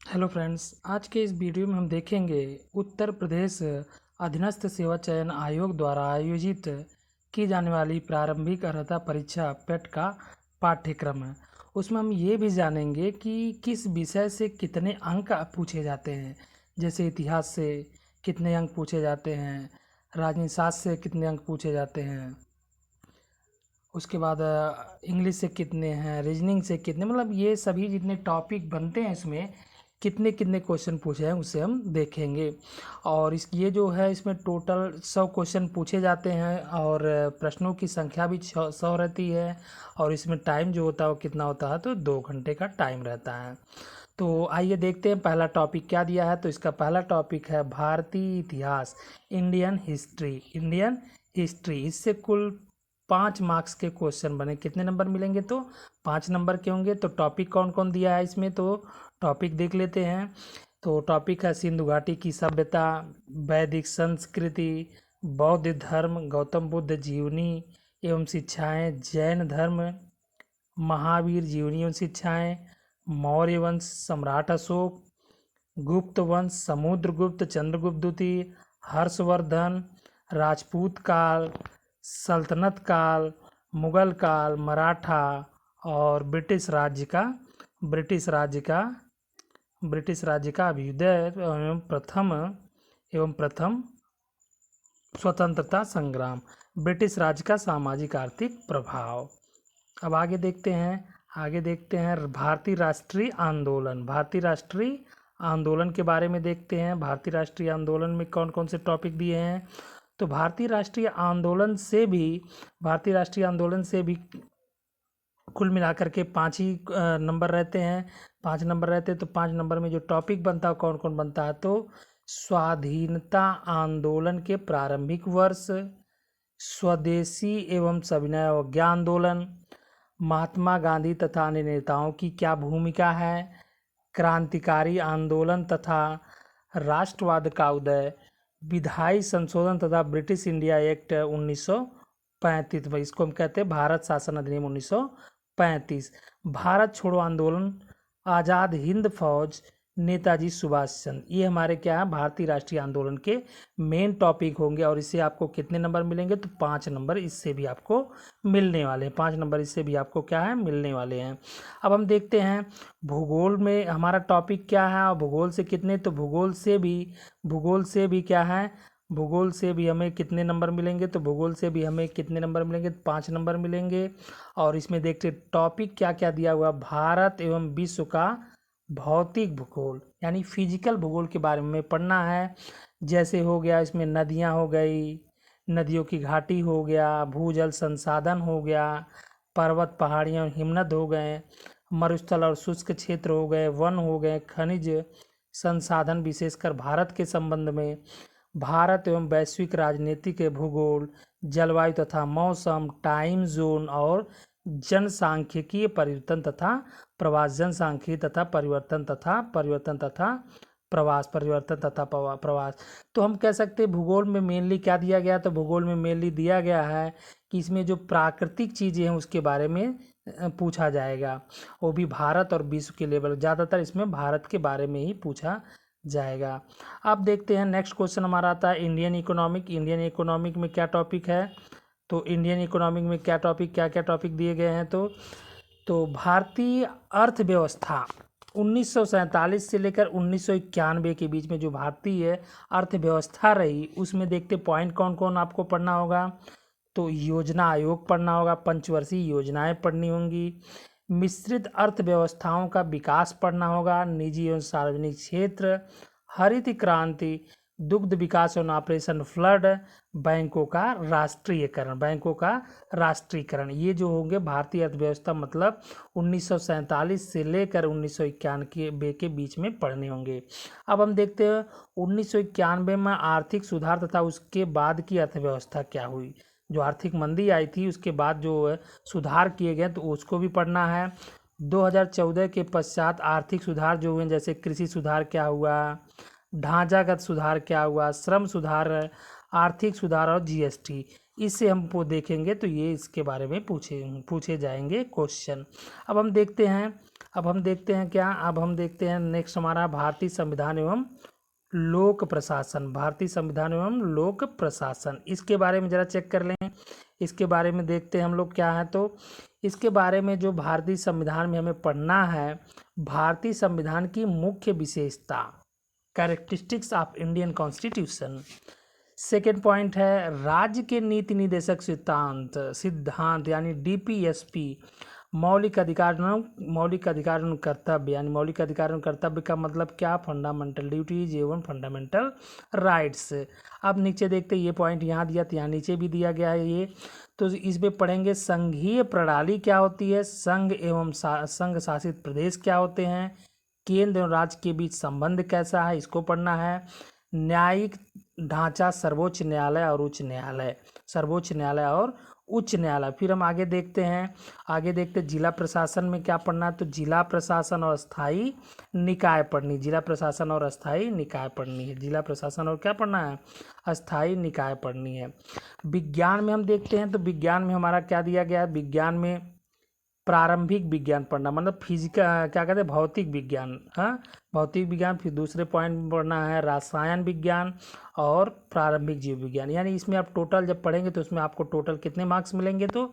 Hello friends, आज के इस वीडियो में हम देखेंगे उत्तर प्रदेश अधीनस्थ सेवा चयन आयोग द्वारा आयोजित की जाने वाली प्रारंभिक अर्हता परीक्षा पेट का पाठ्यक्रम है। उसमें हम ये भी जानेंगे कि किस विषय से कितने अंक पूछे जाते हैं, जैसे इतिहास से कितने अंक पूछे जाते हैं, राजनीति शास्त्र से कितने अंक पूछे जाते हैं, उसके बाद इंग्लिश से कितने हैं, रीजनिंग से कितने, मतलब ये सभी जितने टॉपिक बनते हैं इसमें कितने कितने क्वेश्चन पूछे हैं उसे हम देखेंगे। और ये जो है इसमें टोटल 100 क्वेश्चन पूछे जाते हैं और प्रश्नों की संख्या भी 100 रहती है। और इसमें टाइम जो होता है वो कितना होता है, तो 2 घंटे का टाइम रहता है। तो आइए देखते हैं पहला टॉपिक क्या दिया है। तो इसका पहला टॉपिक है भारतीय इतिहास, इंडियन हिस्ट्री। इससे कुल 5 मार्क्स के क्वेश्चन बने। कितने नंबर मिलेंगे, तो 5 नंबर के होंगे। तो टॉपिक कौन कौन दिया है इसमें, तो टॉपिक देख लेते हैं। तो टॉपिक है सिंधु घाटी की सभ्यता, वैदिक संस्कृति, बौद्ध धर्म, गौतम बुद्ध जीवनी एवं शिक्षाएं, जैन धर्म, महावीर जीवनी एवं शिक्षाएं, मौर्य वंश, सम्राट अशोक, गुप्त वंश, समुद्रगुप्त, चंद्रगुप्त द्वितीय, हर्षवर्धन, राजपूत काल, सल्तनत काल, मुगल काल, मराठा और ब्रिटिश राज्य का अभ्युदय एवं प्रथम स्वतंत्रता संग्राम, ब्रिटिश राज्य का सामाजिक आर्थिक प्रभाव। अब आगे देखते हैं भारतीय राष्ट्रीय आंदोलन के बारे में देखते हैं। भारतीय राष्ट्रीय आंदोलन में कौन कौन से टॉपिक दिए हैं। तो भारतीय राष्ट्रीय आंदोलन से भी कुल मिलाकर के 5 ही नंबर रहते हैं। 5 नंबर रहते हैं। तो 5 नंबर में जो टॉपिक बनता है कौन कौन बनता है, तो स्वाधीनता आंदोलन के प्रारंभिक वर्ष, स्वदेशी एवं सविनय अवज्ञा आंदोलन, महात्मा गांधी तथा अन्य नेताओं की क्या भूमिका है, क्रांतिकारी आंदोलन तथा राष्ट्रवाद का उदय, विधायी संशोधन तथा ब्रिटिश इंडिया एक्ट 1935, इसको हम कहते हैं भारत शासन अधिनियम 1935, भारत छोड़ो आंदोलन, आज़ाद हिंद फौज, नेताजी सुभाष चंद्र। ये हमारे क्या है, भारतीय राष्ट्रीय आंदोलन के मेन टॉपिक होंगे। और इससे आपको कितने नंबर मिलेंगे, तो 5 नंबर इससे भी आपको मिलने वाले हैं। 5 नंबर इससे भी आपको क्या है, मिलने वाले हैं। अब हम देखते हैं भूगोल में हमारा टॉपिक क्या है और भूगोल से कितने। तो भूगोल से भी क्या है, भूगोल से भी हमें कितने नंबर मिलेंगे, तो भूगोल से भी हमें कितने नंबर मिलेंगे, 5 नंबर मिलेंगे। और इसमें देखते टॉपिक क्या क्या दिया हुआ, भारत एवं विश्व का भौतिक भूगोल यानी फिजिकल भूगोल के बारे में पढ़ना है। जैसे हो गया इसमें नदियाँ हो गई, नदियों की घाटी हो गया, भूजल संसाधन हो गया, पर्वत पहाड़ियाँ हिमनद हो गए, मरुस्थल और शुष्क क्षेत्र हो गए, वन हो गए, खनिज संसाधन विशेषकर भारत के संबंध में, भारत एवं वैश्विक राजनीति के भूगोल, जलवायु तथा मौसम, टाइम जोन और जनसांख्यिकीय परिवर्तन तथा प्रवास, जनसांख्यिकी तथा परिवर्तन तथा प्रवास। तो हम कह सकते हैं भूगोल में मेनली क्या दिया गया, तो भूगोल में मेनली दिया गया है कि इसमें जो प्राकृतिक चीज़ें हैं उसके बारे में पूछा जाएगा, वो भी भारत और विश्व के लेवल, ज़्यादातर इसमें भारत के बारे में ही पूछा जाएगा। अब देखते हैं नेक्स्ट क्वेश्चन हमारा आता है इंडियन इकोनॉमिक में क्या टॉपिक है। तो इंडियन इकोनॉमिक में क्या क्या टॉपिक दिए गए हैं, तो भारतीय अर्थव्यवस्था 1947 से लेकर 1991 के बीच में जो भारतीय अर्थव्यवस्था रही, उसमें देखते पॉइंट कौन कौन आपको पढ़ना होगा। तो योजना आयोग पढ़ना होगा, पंचवर्षीय योजनाएं पढ़नी होंगी, मिश्रित अर्थव्यवस्थाओं का विकास पढ़ना होगा, निजी एवं सार्वजनिक क्षेत्र, हरित क्रांति, दुग्ध विकास एवं ऑपरेशन फ्लड, बैंकों का राष्ट्रीयकरण, ये जो होंगे भारतीय अर्थव्यवस्था मतलब 1947 से लेकर 1991 के बीच में पढ़ने होंगे। अब हम देखते हैं 1991 में आर्थिक सुधार तथा उसके बाद की अर्थव्यवस्था क्या हुई, जो आर्थिक मंदी आई थी उसके बाद जो सुधार किए गए तो उसको भी पढ़ना है। 2014 के पश्चात आर्थिक सुधार जो हुए, जैसे कृषि सुधार क्या हुआ, ढांचागत सुधार क्या हुआ, श्रम सुधार, आर्थिक सुधार और जीएसटी, इससे हमको देखेंगे तो ये इसके बारे में पूछे जाएंगे क्वेश्चन। अब हम देखते हैं अब हम देखते हैं क्या, अब हम देखते हैं नेक्स्ट हमारा भारतीय संविधान एवं लोक प्रशासन। भारतीय संविधान एवं लोक प्रशासन, इसके बारे में जरा चेक कर लें, इसके बारे में देखते हैं हम लोग क्या है। तो इसके बारे में जो भारतीय संविधान में हमें पढ़ना है, भारतीय संविधान की मुख्य विशेषता, characteristics of Indian constitution. Second point है राज्य के नीति निर्देशक सिद्धांत यानी डीपीएसपी, मौलिक अधिकार एवं कर्तव्य, यानी मौलिक अधिकार एवं कर्तव्य का मतलब क्या, फंडामेंटल ड्यूटीज एवं फंडामेंटल राइट्स। अब नीचे देखते ये पॉइंट यहाँ दिया तो यहाँ नीचे भी दिया गया है ये, तो इसमें पढ़ेंगे संघीय प्रणाली क्या होती है, संघ एवं संघ शासित प्रदेश क्या होते हैं, केंद्र और राज्य के बीच संबंध कैसा है, इसको पढ़ना है। न्यायिक ढांचा, सर्वोच्च न्यायालय और उच्च न्यायालय, सर्वोच्च न्यायालय और उच्च न्यायालय। फिर हम आगे देखते हैं, जिला प्रशासन में क्या पढ़ना है, तो जिला प्रशासन और स्थायी निकाय पढ़नी, जिला प्रशासन और अस्थायी निकाय पढ़नी है, जिला प्रशासन और क्या पढ़ना है, अस्थायी निकाय पढ़नी है। विज्ञान में हम देखते हैं, तो विज्ञान में हमारा क्या दिया गया है, विज्ञान में प्रारंभिक विज्ञान पढ़ना, मतलब फिजिकल क्या कहते हैं, भौतिक विज्ञान, हाँ भौतिक विज्ञान। फिर दूसरे पॉइंट में पढ़ना है रसायन विज्ञान और प्रारंभिक जीव विज्ञान। यानी इसमें आप टोटल जब पढ़ेंगे तो उसमें आपको टोटल कितने मार्क्स मिलेंगे, तो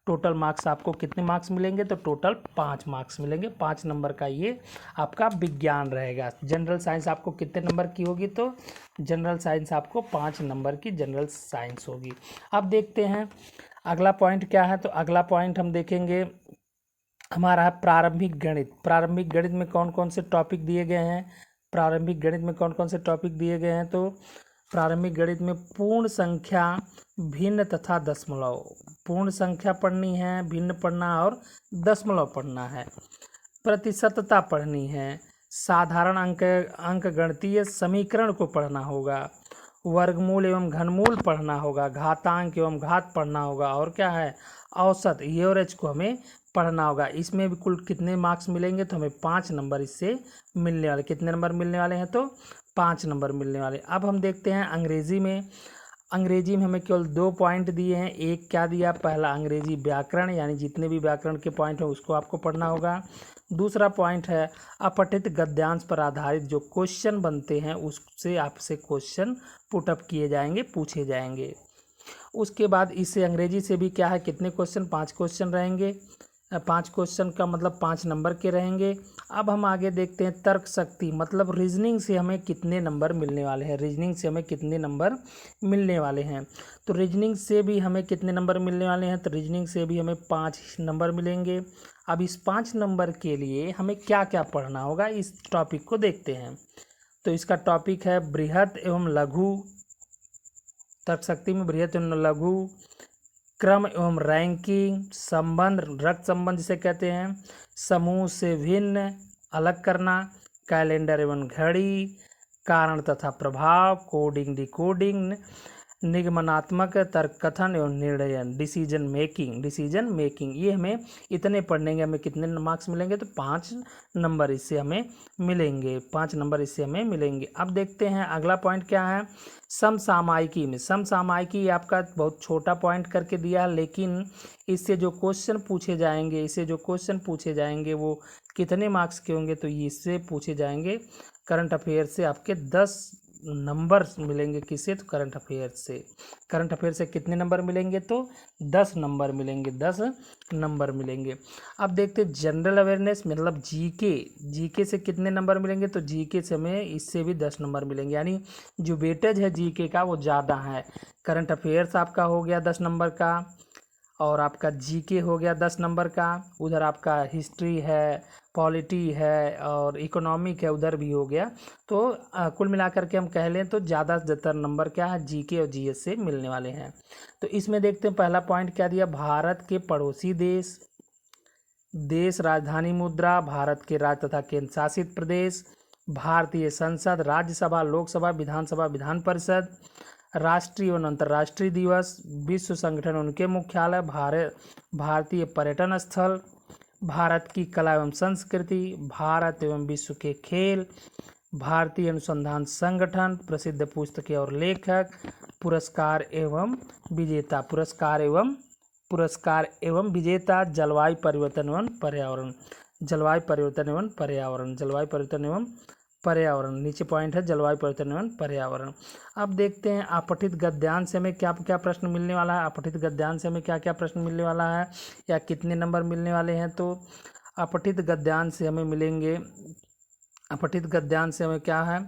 टोटल मार्क्स आपको कितने मार्क्स मिलेंगे, तो टोटल 5 मार्क्स मिलेंगे। 5 नंबर का ये आपका विज्ञान रहेगा। जनरल साइंस आपको कितने नंबर की होगी, तो जनरल साइंस आपको 5 नंबर की जनरल साइंस होगी। अब देखते हैं अगला पॉइंट क्या है, तो अगला पॉइंट हम देखेंगे हमारा है प्रारंभिक गणित। प्रारंभिक गणित में कौन कौन से टॉपिक दिए गए हैं, प्रारंभिक गणित में कौन कौन से टॉपिक दिए गए हैं, तो प्रारंभिक गणित में पूर्ण संख्या, भिन्न तथा दशमलव, पूर्ण संख्या पढ़नी है, भिन्न पढ़ना और दशमलव पढ़ना है, प्रतिशतता पढ़नी है, साधारण अंक गणितीय समीकरण को पढ़ना होगा, वर्गमूल एवं घनमूल पढ़ना होगा, घातांक एवं घात पढ़ना होगा, और क्या है औसत एवरेज को हमें पढ़ना होगा। इसमें भी कुल कितने मार्क्स मिलेंगे, तो हमें 5 नंबर इससे मिलने वाले, कितने नंबर मिलने वाले हैं, तो 5 नंबर मिलने वाले। अब हम देखते हैं अंग्रेजी में, अंग्रेजी में हमें केवल 2 पॉइंट दिए हैं। एक क्या दिया, पहला अंग्रेजी व्याकरण, यानी जितने भी व्याकरण के पॉइंट हैं उसको आपको पढ़ना होगा। दूसरा पॉइंट है अपठित गद्यांश पर आधारित जो क्वेश्चन बनते हैं उससे आपसे क्वेश्चन पुटअप किए जाएंगे, पूछे जाएंगे। उसके बाद इससे अंग्रेजी से भी क्या है, कितने क्वेश्चन, 5 क्वेश्चन रहेंगे। 5 क्वेश्चन का मतलब 5 नंबर के रहेंगे। अब हम आगे देखते हैं तर्क शक्ति, मतलब रीजनिंग से हमें कितने नंबर मिलने वाले हैं, रीजनिंग से हमें कितने नंबर मिलने वाले हैं। तो रीजनिंग से भी हमें कितने नंबर मिलने वाले हैं, तो रीजनिंग से भी हमें 5 नंबर मिलेंगे। अब इस 5 नंबर के लिए हमें क्या क्या पढ़ना होगा, इस टॉपिक को देखते हैं। तो इसका टॉपिक है बृहत एवं लघु, तर्क शक्ति में बृहत एवं लघु, क्रम एवं रैंकिंग, संबंध, रक्त संबंध जिसे कहते हैं, समूह से भिन्न अलग करना, कैलेंडर एवं घड़ी, कारण तथा प्रभाव, कोडिंग डिकोडिंग, निगमनात्मक तर्क कथन एवं निर्णय, डिसीजन मेकिंग। ये हमें इतने पढ़ने के हमें कितने मार्क्स मिलेंगे, तो 5 नंबर इससे हमें मिलेंगे, 5 नंबर इससे हमें मिलेंगे। अब देखते हैं अगला पॉइंट क्या है, समसामयिकी में। समसामयिकी आपका बहुत छोटा पॉइंट करके दिया है, लेकिन इससे जो क्वेश्चन पूछे जाएंगे वो कितने मार्क्स के होंगे, तो इससे पूछे जाएंगे करंट अफेयर से आपके 10 नंबर मिलेंगे। किससे, तो करंट अफेयर से। करंट अफेयर से कितने नंबर मिलेंगे, तो 10 नंबर मिलेंगे, 10 नंबर मिलेंगे। अब देखते हैं जनरल अवेयरनेस, मतलब जीके से कितने नंबर मिलेंगे, तो जीके से हमें इससे भी 10 नंबर मिलेंगे, यानी जो वेटेज है जीके का वो ज़्यादा है। करंट अफेयर्स आपका हो गया 10 नंबर का, और आपका जीके हो गया 10 नंबर का, उधर आपका हिस्ट्री है, पॉलिटी है और इकोनॉमिक है, उधर भी हो गया। तो कुल मिलाकर के हम कह लें तो ज़्यादातर नंबर क्या है, जीके और जीएस से मिलने वाले हैं। तो इसमें देखते हैं पहला पॉइंट क्या दिया, भारत के पड़ोसी देश, राजधानी मुद्रा, भारत के राज्य तथा केंद्र शासित प्रदेश, भारतीय संसद, राज्यसभा, लोकसभा, विधानसभा, विधान परिषद, राष्ट्रीय एवं अंतर्राष्ट्रीय दिवस, विश्व संगठन उनके मुख्यालय, भारतीय पर्यटन स्थल, भारत की कला एवं संस्कृति, भारत एवं विश्व के खेल, भारतीय अनुसंधान संगठन, प्रसिद्ध पुस्तकें और लेखक, पुरस्कार एवं विजेता, जलवायु परिवर्तन एवं पर्यावरण। जलवायु परिवर्तन एवं पर्यावरण, जलवायु परिवर्तन एवं पर्यावरण, नीचे पॉइंट है जलवायु परिवर्तन एवं पर्यावरण। अब देखते हैं अपठित गद्यांश से हमें क्या क्या प्रश्न मिलने वाला है, अपठित गद्यांश से हमें क्या क्या प्रश्न मिलने वाला है या कितने नंबर मिलने वाले हैं। तो अपठित गद्यांश से हमें मिलेंगे, अपठित गद्यांश से हमें क्या है,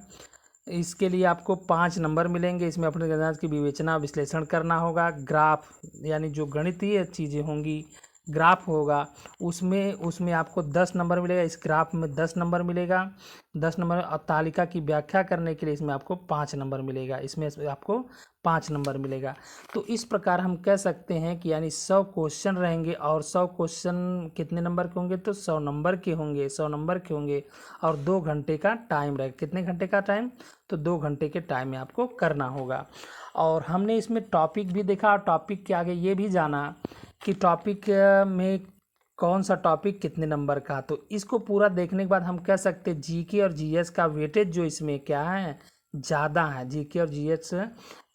इसके लिए आपको 5 नंबर मिलेंगे। इसमें अपठित गद्यांश की विवेचना विश्लेषण करना होगा। ग्राफ यानी जो गणितीय चीज़ें होंगी, ग्राफ होगा, उसमें आपको 10 नंबर मिलेगा। इस ग्राफ में 10 नंबर मिलेगा, 10 नंबर। और तालिका की व्याख्या करने के लिए इसमें आपको 5 नंबर मिलेगा, इसमें आपको 5 नंबर मिलेगा। तो इस प्रकार हम कह सकते हैं कि यानी 100 क्वेश्चन रहेंगे और 100 क्वेश्चन कितने नंबर के होंगे, तो 100 नंबर के होंगे, 100 नंबर के होंगे और 2 घंटे का टाइम रहेगा। कितने घंटे का टाइम, तो 2 घंटे के टाइम में आपको करना होगा। और हमने इसमें टॉपिक भी देखा और टॉपिक के आगे ये भी जाना कि टॉपिक में कौन सा टॉपिक कितने नंबर का। तो इसको पूरा देखने के बाद हम कह सकते हैं जीके और जीएस का वेटेज जो इसमें क्या है, ज़्यादा है। जीके और जीएस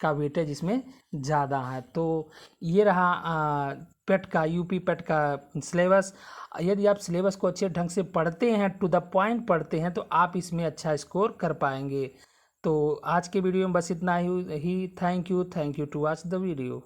का वेटेज इसमें ज़्यादा है। तो ये रहा पेट का, यूपी पेट का सिलेबस। यदि आप सिलेबस को अच्छे ढंग से पढ़ते हैं, टू द पॉइंट पढ़ते हैं, तो आप इसमें अच्छा स्कोर कर पाएंगे। तो आज के वीडियो में बस इतना ही। Thank you to watch the video.